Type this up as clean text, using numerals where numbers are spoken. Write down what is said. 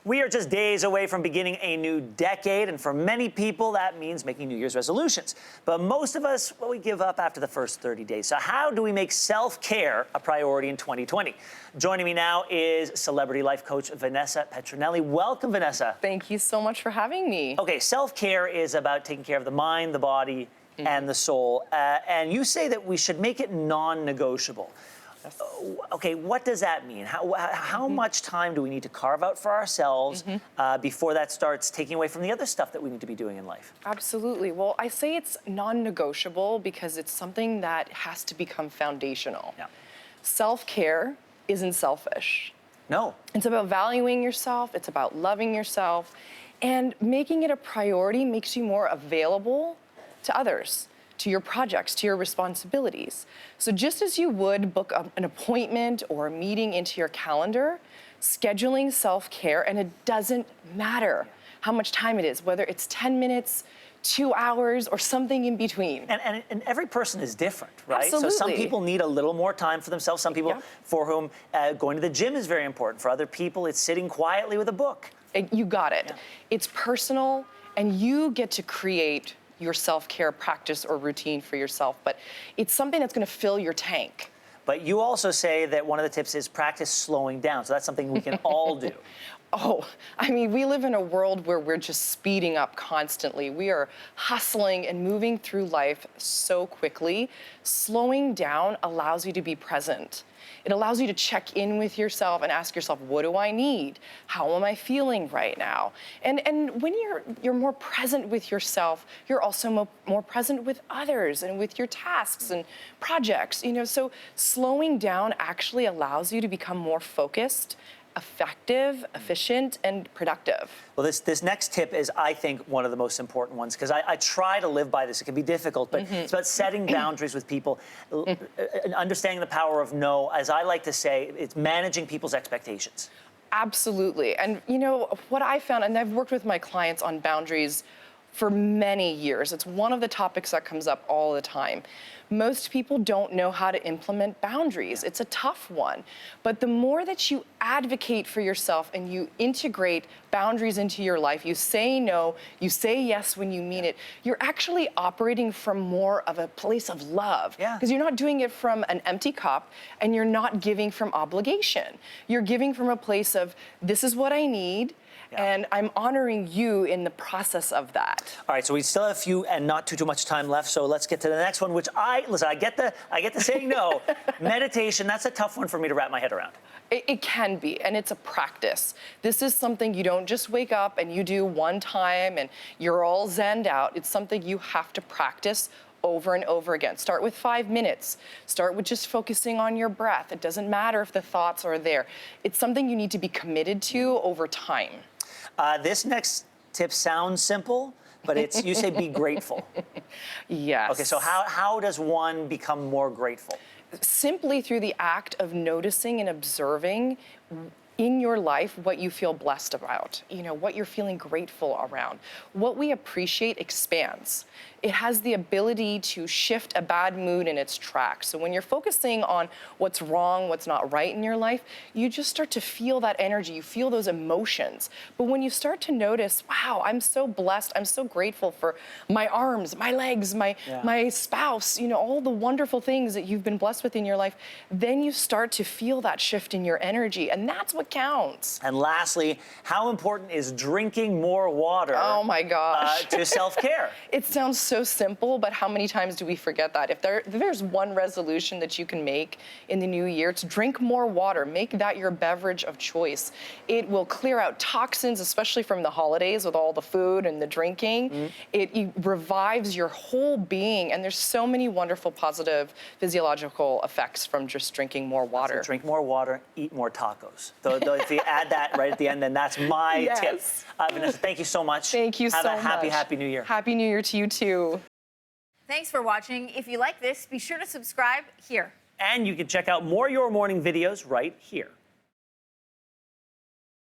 We are just days away from beginning a new decade, and for many people, that means making New Year's resolutions. But most of us, well, we give up after the first 30 days. So how do we make self-care a priority in 2020? Joining me now is celebrity life coach Vanessa Petronelli. Welcome, Vanessa. Thank you so much for having me. Okay, self-care is about taking care of the mind, the body, and the soul. And you say that we should make it non-negotiable. Yes. Okay, what does that mean? How much time do we need to carve out for ourselves before that starts taking away from the other stuff that we need to be doing in life? Absolutely. Well, I say it's non-negotiable because it's something that has to become foundational. Yeah. Self-care isn't selfish. No. It's about valuing yourself. It's about loving yourself. And making it a priority makes you more available to others, to your projects, to your responsibilities. So just as you would book an appointment or a meeting into your calendar, scheduling self-care, and it doesn't matter how much time it is, whether it's 10 minutes, 2 hours, or something in between. And every person is different, right? Absolutely. So some people need a little more time for themselves. Some people for whom going to the gym is very important. For other people, it's sitting quietly with a book. You got it. Yeah. It's personal, and you get to create your self-care practice or routine for yourself, but it's something that's going to fill your tank. But you also say that one of the tips is practice slowing down. So that's something we can all do. Oh, I mean, we live in a world where we're just speeding up constantly. We are hustling and moving through life so quickly. Slowing down allows you to be present. It allows you to check in with yourself and ask yourself, what do I need? How am I feeling right now? And when you're more present with yourself, you're also more present with others and with your tasks and projects. You know, so slowing down actually allows you to become more focused, effective, efficient, and productive. Well, this next tip is, I think, one of the most important ones, because I try to live by this. It can be difficult, but it's about setting boundaries with people, and understanding the power of no. As I like to say, it's managing people's expectations. Absolutely. And you know, what I found, and I've worked with my clients on boundaries for many years. It's one of the topics that comes up all the time. Most people don't know how to implement boundaries. It's a tough one. But the more that you advocate for yourself and you integrate boundaries into your life, you say no, you say yes when you mean it, you're actually operating from more of a place of love. Yeah. Because you're not doing it from an empty cup, and you're not giving from obligation. You're giving from a place of, this is what I need, and I'm honoring you in the process of that. All right, so we still have a few and not too much time left, so let's get to the next one, which listen, I get the saying no. Meditation, that's a tough one for me to wrap my head around. It can be, and it's a practice. This is something you don't just wake up and you do one time and you're all zenned out. It's something you have to practice over and over again. Start with 5 minutes. Start with just focusing on your breath. It doesn't matter if the thoughts are there. It's something you need to be committed to over time. This next tip sounds simple, but it's, you say be grateful. Yes. Okay, so how does one become more grateful? Simply through the act of noticing and observing in your life what you feel blessed about, you know, what you're feeling grateful around. What we appreciate expands. It has the ability to shift a bad mood in its tracks. So when you're focusing on what's wrong, what's not right in your life, you just start to feel that energy, you feel those emotions. But when you start to notice, wow, I'm so blessed, I'm so grateful for my arms, my legs, my spouse, you know, all the wonderful things that you've been blessed with in your life, then you start to feel that shift in your energy, and that's what counts. And lastly, how important is drinking more water? Oh my gosh. To self-care? It sounds so simple, but how many times do we forget that? If there's one resolution that you can make in the new year, to drink more water. Make that your beverage of choice. It will clear out toxins, especially from the holidays with all the food and the drinking. It revives your whole being, and there's so many wonderful positive physiological effects from just drinking more water. So drink more water, eat more tacos. So if you add that right at the end, then that's my tip. Vanessa, thank you so much. Thank you so much. Have a happy New Year. Happy New Year to you too. Thanks for watching. If you like this, be sure to subscribe here. And you can check out more Your Morning videos right here.